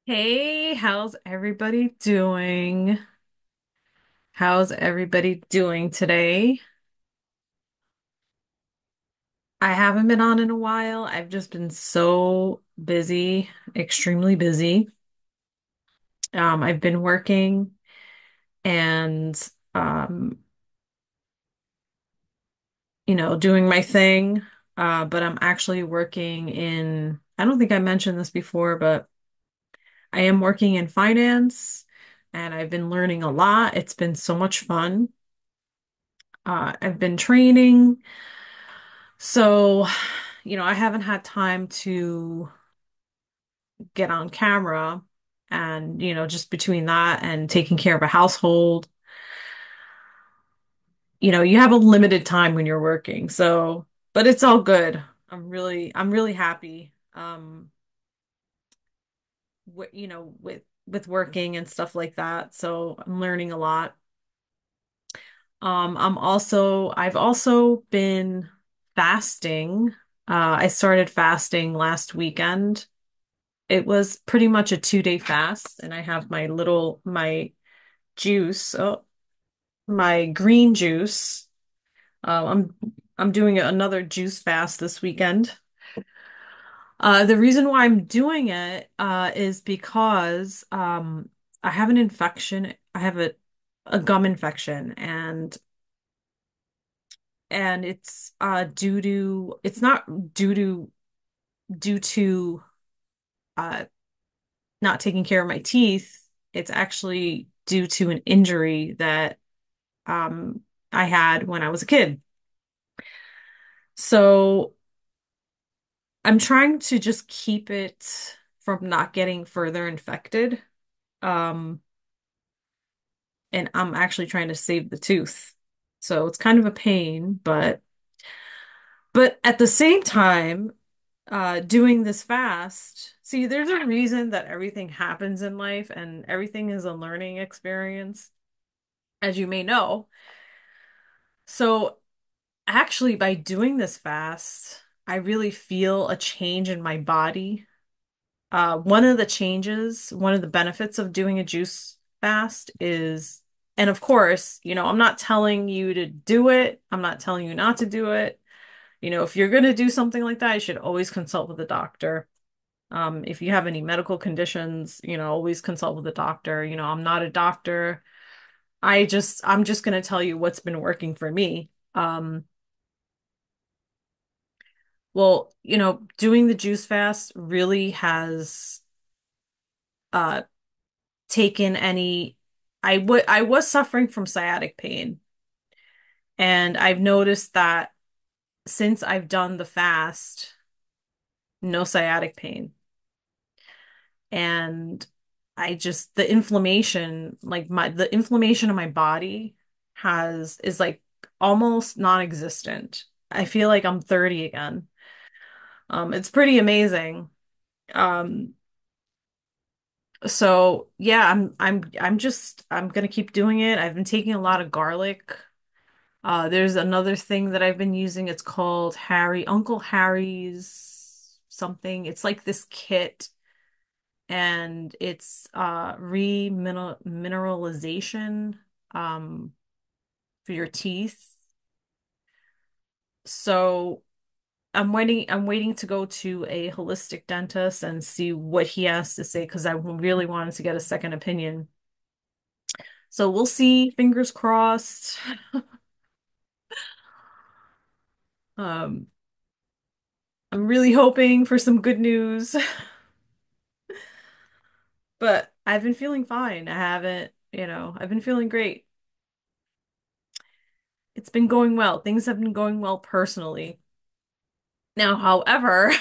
Hey, how's everybody doing? How's everybody doing today? I haven't been on in a while. I've just been so busy, extremely busy. I've been working and um, doing my thing. But I'm actually working in, I don't think I mentioned this before, but I am working in finance and I've been learning a lot. It's been so much fun. I've been training. So, I haven't had time to get on camera and, just between that and taking care of a household, you have a limited time when you're working. So, but it's all good. I'm really happy with working and stuff like that. So, I'm learning a lot. I've also been fasting. I started fasting last weekend. It was pretty much a 2-day fast, and I have my juice, my green juice. I'm doing another juice fast this weekend. The reason why I'm doing it is because I have an infection. I have a gum infection, and it's not due to uh not taking care of my teeth. It's actually due to an injury that um, I had when I was a kid. So I'm trying to just keep it from not getting further infected. Um, and I'm actually trying to save the tooth. So it's kind of a pain, but at the same time, doing this fast, see, there's a reason that everything happens in life and everything is a learning experience, as you may know. So actually, by doing this fast, I really feel a change in my body. One of the benefits of doing a juice fast is, and of course, I'm not telling you to do it. I'm not telling you not to do it. If you're going to do something like that, you should always consult with a doctor. If you have any medical conditions, always consult with a doctor. I'm not a doctor. I'm just going to tell you what's been working for me. Well, doing the juice fast really has uh taken any I was suffering from sciatic pain, and I've noticed that since I've done the fast, no sciatic pain. And the inflammation in my body is like almost non-existent. I feel like I'm 30 again. It's pretty amazing. Um, So yeah, I'm gonna keep doing it. I've been taking a lot of garlic. There's another thing that I've been using. It's called Uncle Harry's something. It's like this kit, and it's remineralization um for your teeth. So I'm waiting to go to a holistic dentist and see what he has to say because I really wanted to get a second opinion. So we'll see, fingers crossed. Um, I'm really hoping for some good news, but I've been feeling fine. I haven't, I've been feeling great. It's been going well. Things have been going well personally. Now, however,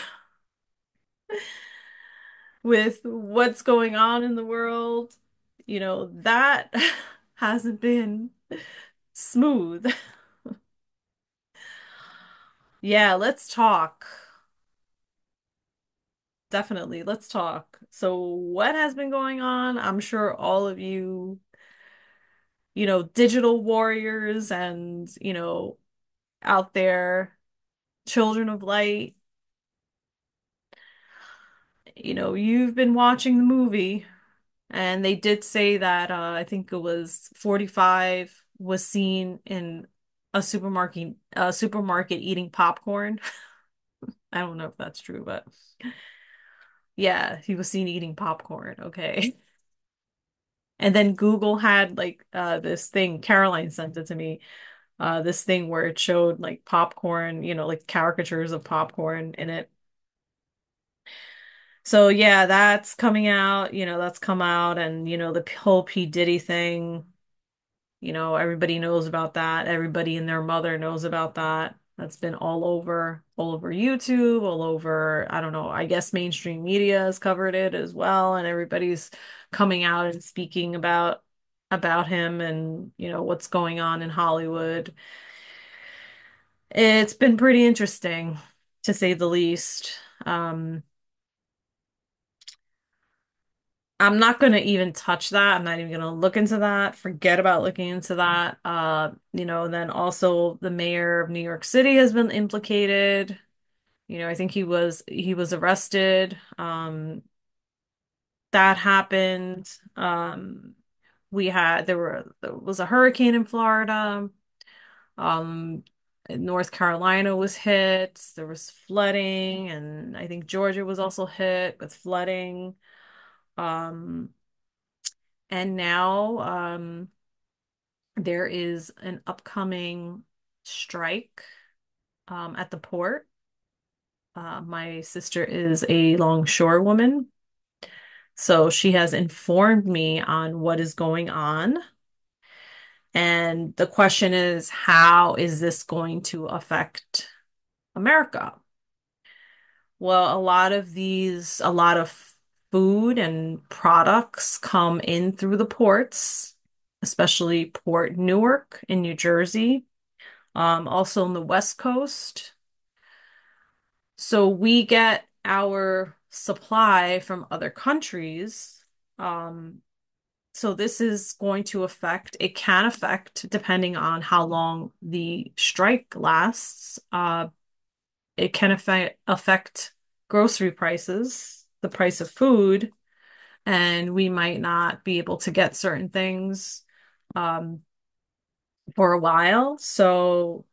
with what's going on in the world, that hasn't been smooth. Yeah, let's talk. Definitely, let's talk. So, what has been going on? I'm sure all of you, digital warriors and, out there, children of light, you've been watching the movie, and they did say that I think it was 45 was seen in a supermarket eating popcorn. I don't know if that's true, but yeah, he was seen eating popcorn. Okay. And then Google had like this thing, Caroline sent it to me, this thing where it showed like popcorn, like caricatures of popcorn in it. So yeah, that's coming out, that's come out, and the whole P. Diddy thing, everybody knows about that. Everybody and their mother knows about that. That's been all over YouTube, all over, I don't know, I guess mainstream media has covered it as well, and everybody's coming out and speaking about him and, what's going on in Hollywood. It's been pretty interesting, to say the least. Um, I'm not going to even touch that. I'm not even going to look into that. Forget about looking into that. Then also the mayor of New York City has been implicated. I think he was arrested. That happened. There was a hurricane in Florida. Um, North Carolina was hit. There was flooding, and I think Georgia was also hit with flooding. Um, and now there is an upcoming strike at the port. My sister is a longshorewoman, so she has informed me on what is going on. And the question is, how is this going to affect America? Well, a lot of food and products come in through the ports, especially Port Newark in New Jersey, also on the West Coast. So we get our supply from other countries. Um, so this is going to it can affect, depending on how long the strike lasts. It can affect grocery prices, the price of food, and we might not be able to get certain things um, for a while. So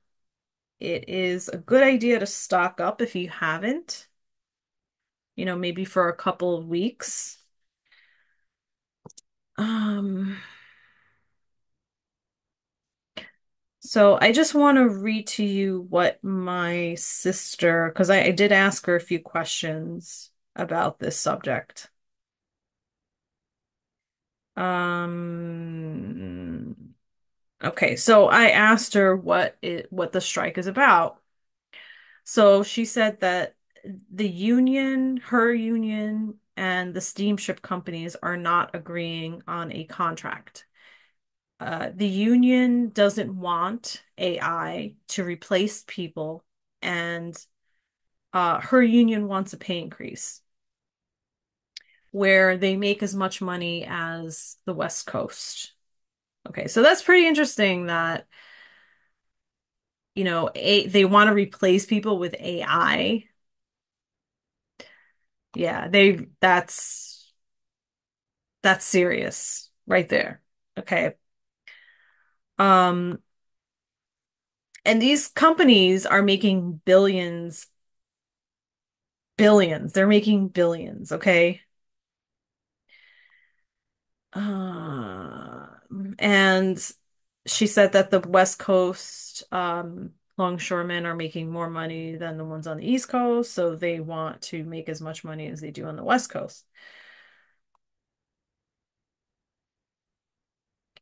it is a good idea to stock up if you haven't, maybe for a couple of weeks. Um, so I just want to read to you what my sister, because I did ask her a few questions about this subject. Um, okay, so I asked her what the strike is about. So she said that her union, and the steamship companies are not agreeing on a contract. The union doesn't want AI to replace people, and her union wants a pay increase where they make as much money as the West Coast. Okay, so that's pretty interesting that, they want to replace people with AI. Yeah, that's serious right there. Okay. Um, and these companies are making billions, billions. They're making billions, okay? Uh, and she said that the West Coast longshoremen are making more money than the ones on the East Coast, so they want to make as much money as they do on the West Coast.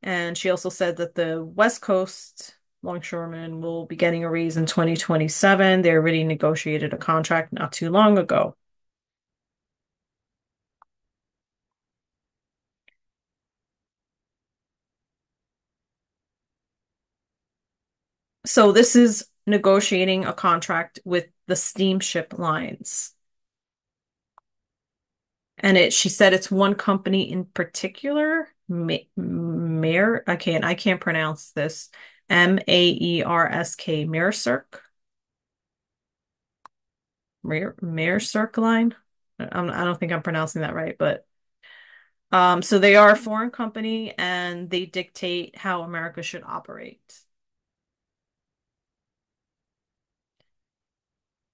And she also said that the West Coast longshoremen will be getting a raise in 2027. They already negotiated a contract not too long ago. So this is negotiating a contract with the steamship lines. And she said it's one company in particular, Maer, I can't pronounce this. Maersk, Maersk line. I don't think I'm pronouncing that right, but so they are a foreign company and they dictate how America should operate.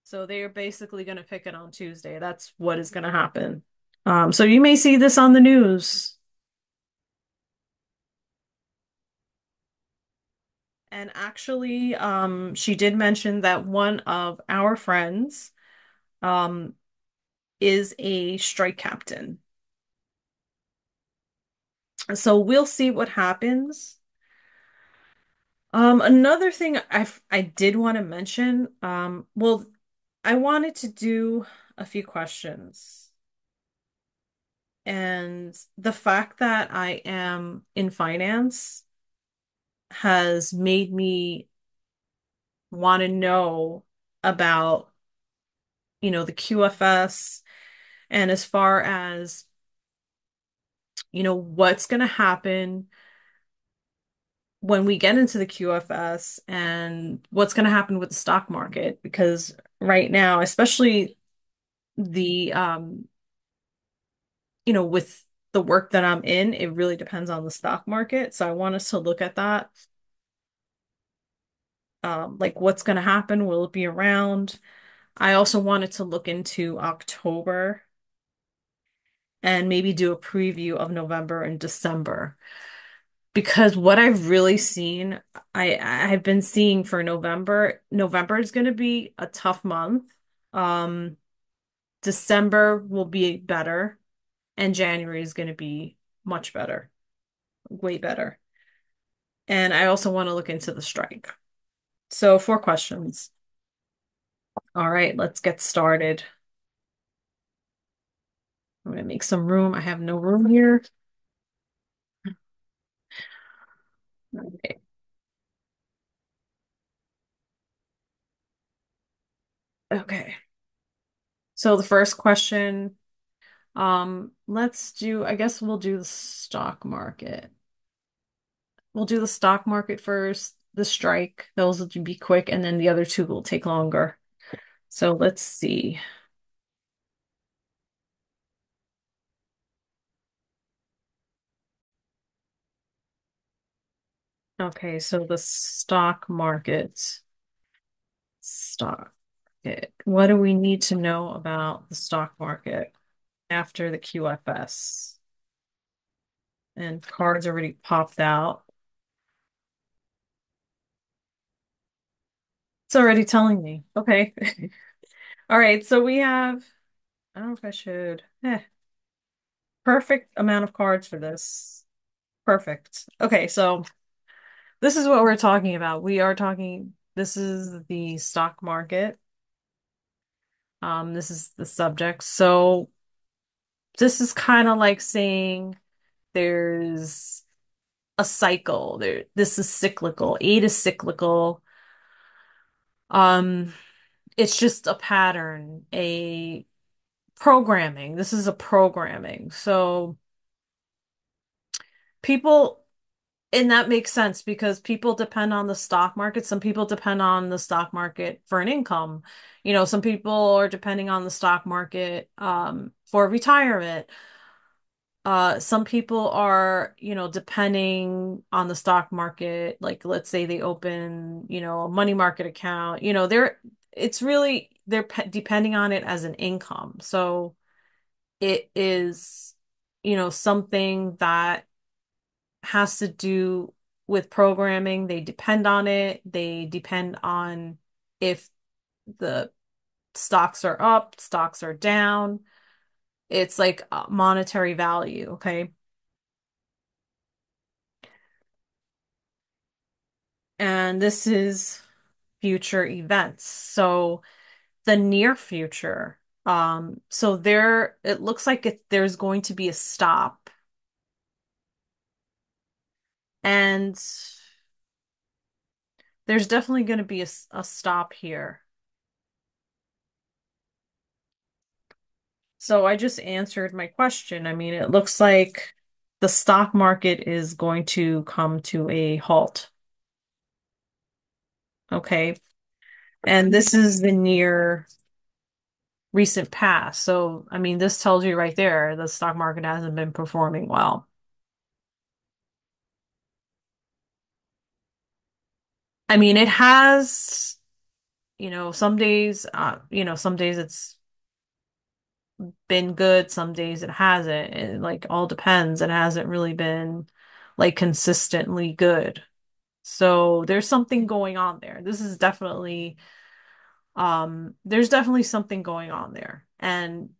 So they are basically going to pick it on Tuesday. That's what is going to happen. So you may see this on the news. And actually, she did mention that one of our friends, um, is a strike captain. So we'll see what happens. Another thing I did want to mention, well, I wanted to do a few questions. And the fact that I am in finance has made me want to know about, the QFS and as far as, what's going to happen when we get into the QFS and what's going to happen with the stock market. Because right now, especially the, with the work that I'm in, it really depends on the stock market. So I want us to look at that. Like what's going to happen? Will it be around? I also wanted to look into October and maybe do a preview of November and December. Because what I've really seen, I've been seeing for November, November is going to be a tough month. Um, December will be better, and January is going to be much better, way better. And I also want to look into the strike. So, four questions. All right, let's get started. I'm going to make some room. I have no room here. Okay. Okay. So the first question, I guess we'll do the stock market. We'll do the stock market first, the strike. Those will be quick, and then the other two will take longer. So let's see. Okay, so the stock market. Stock market. What do we need to know about the stock market after the QFS? And cards already popped out. It's already telling me. Okay. All right, so we have, I don't know if I should. Perfect amount of cards for this. Perfect. Okay, so this is what we're talking about. This is the stock market. This is the subject. So this is kind of like saying there's a cycle. This is cyclical. Eight is cyclical. Um, it's just a pattern, a programming. This is a programming. So people And that makes sense because people depend on the stock market. Some people depend on the stock market for an income. Some people are depending on the stock market for retirement. Some people are, depending on the stock market. Like, let's say they open, a money market account. They're depending on it as an income. So it is, something that has to do with programming. They depend on it. They depend on if the stocks are up, stocks are down. It's like a monetary value, okay? And this is future events. So the near future, so it looks like there's going to be a stop. And there's definitely going to be a stop here. So I just answered my question. I mean, it looks like the stock market is going to come to a halt. Okay. And this is the recent past. So, I mean, this tells you right there the stock market hasn't been performing well. I mean, it has, some days it's been good, some days it hasn't. It like all depends. It hasn't really been like consistently good. So there's something going on there. This is definitely there's definitely something going on there. And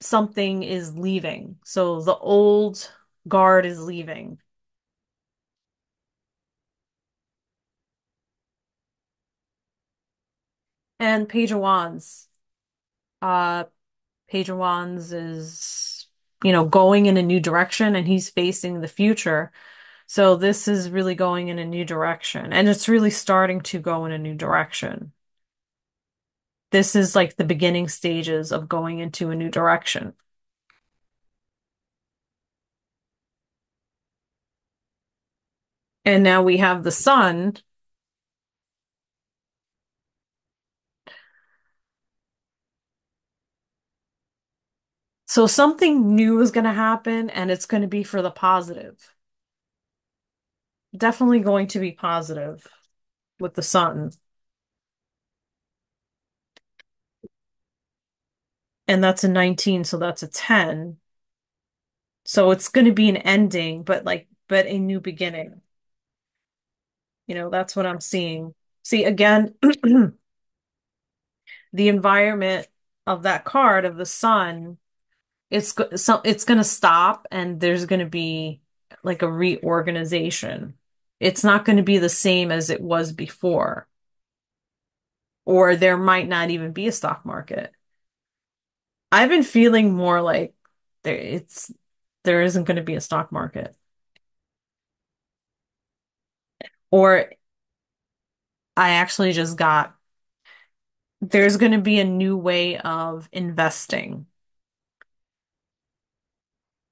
something is leaving. So the old guard is leaving. And Page of Wands. Uh Page of Wands is, going in a new direction and he's facing the future. So this is really going in a new direction and it's really starting to go in a new direction. This is like the beginning stages of going into a new direction. And now we have the sun. So something new is going to happen and it's going to be for the positive. Definitely going to be positive with the sun. And that's a 19, so that's a 10. So it's going to be an ending, but a new beginning. That's what I'm seeing. See, again, the environment of that card of the sun, it's going to stop and there's going to be like a reorganization. It's not going to be the same as it was before, or there might not even be a stock market. I've been feeling more like there isn't going to be a stock market, or I actually just got there's going to be a new way of investing.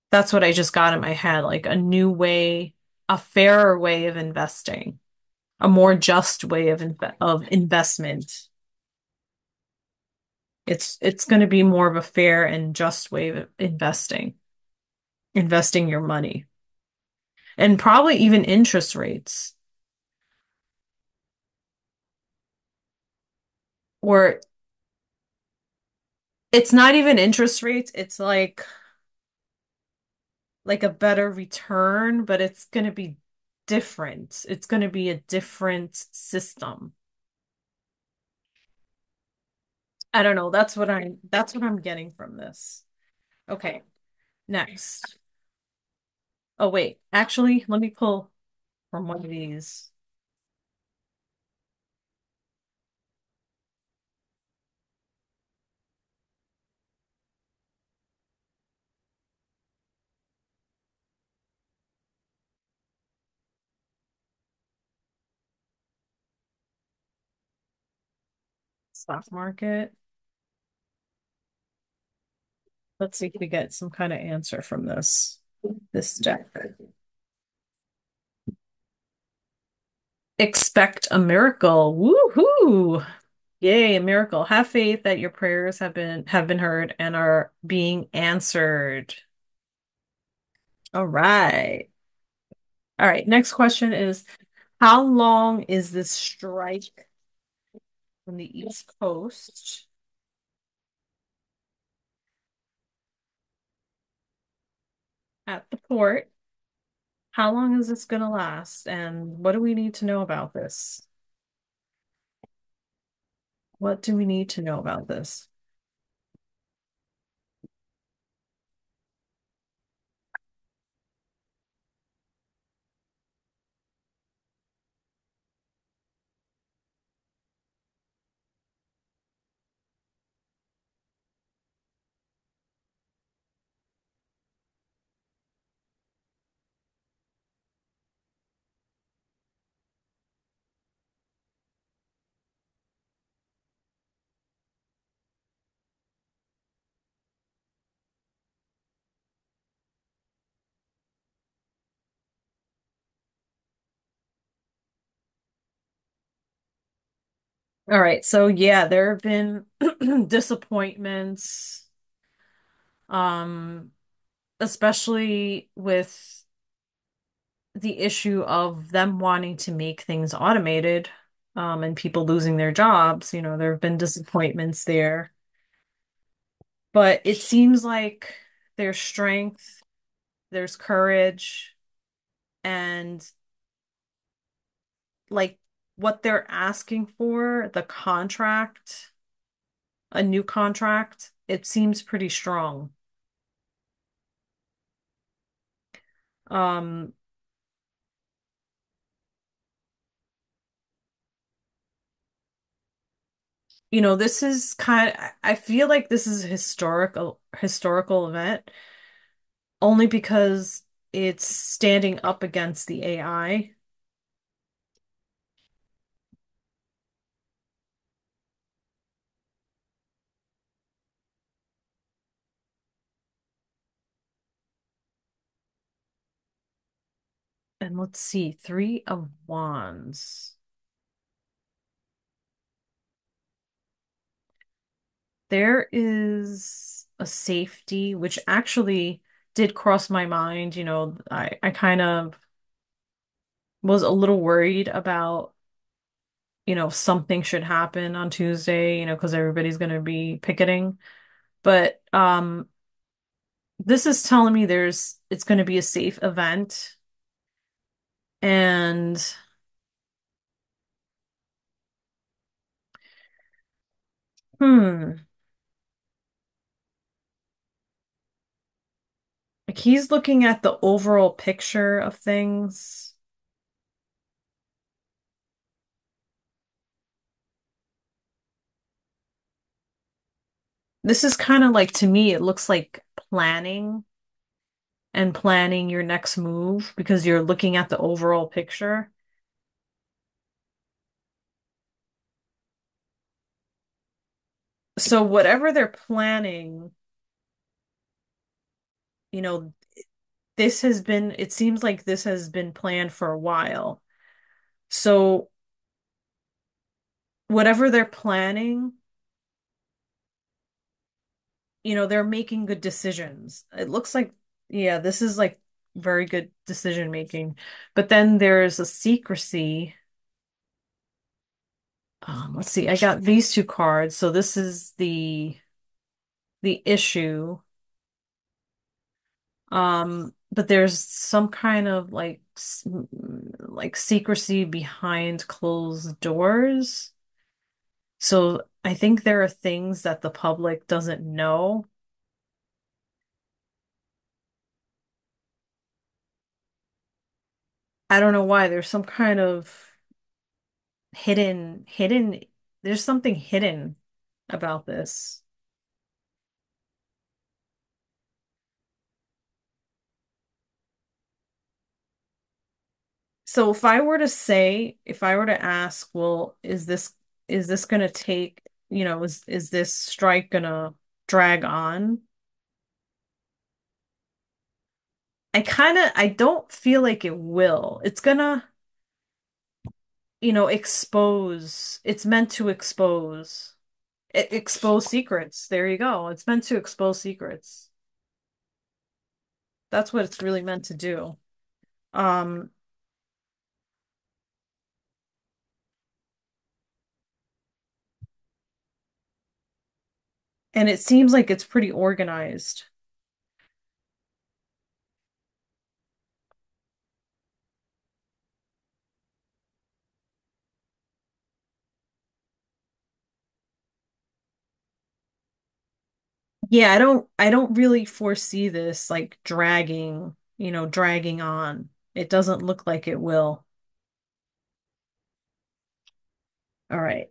That's what I just got in my head, like a new way, a fairer way of investing, a more just way of investment. It's going to be more of a fair and just way of investing your money, and probably even interest rates. Or it's not even interest rates, it's like a better return, but it's going to be different. It's going to be a different system. I don't know. That's what I'm getting from this. Okay, next. Oh wait, actually, let me pull from one of these. Stock market. Let's see if we get some kind of answer from this deck. Expect a miracle. Woohoo! Yay, a miracle. Have faith that your prayers have been heard and are being answered. All right. All right. Next question is, how long is this strike from the East Coast at the port? How long is this going to last? And what do we need to know about this? What do we need to know about this? All right, so yeah, there have been disappointments, um, especially with the issue of them wanting to make things automated, and people losing their jobs. There have been disappointments there, but it seems like there's strength, there's courage, and like what they're asking for, the contract, a new contract, it seems pretty strong. Um, this is I feel like this is a historical event only because it's standing up against the AI. And let's see, Three of Wands. There is a safety, which actually did cross my mind. I kind of was a little worried about, something should happen on Tuesday, because everybody's going to be picketing. But this is telling me it's going to be a safe event. And hmm, like he's looking at the overall picture of things. This is kind of like, to me, it looks like planning your next move because you're looking at the overall picture. So whatever they're planning, you know, it seems like this has been planned for a while. So whatever they're planning, they're making good decisions. It looks like, yeah, this is like very good decision making. But then there's a secrecy. Let's see, I got these two cards. So this is the issue. But there's some kind of like secrecy behind closed doors. So I think there are things that the public doesn't know. I don't know why. There's some kind of hidden, there's something hidden about this. So if I were to ask, well, is this gonna take, is this strike gonna drag on? I don't feel like it will. It's gonna, it's meant to expose secrets. There you go. It's meant to expose secrets. That's what it's really meant to do. Um, and it seems like it's pretty organized. Yeah, I don't really foresee this like dragging on. It doesn't look like it will. All right.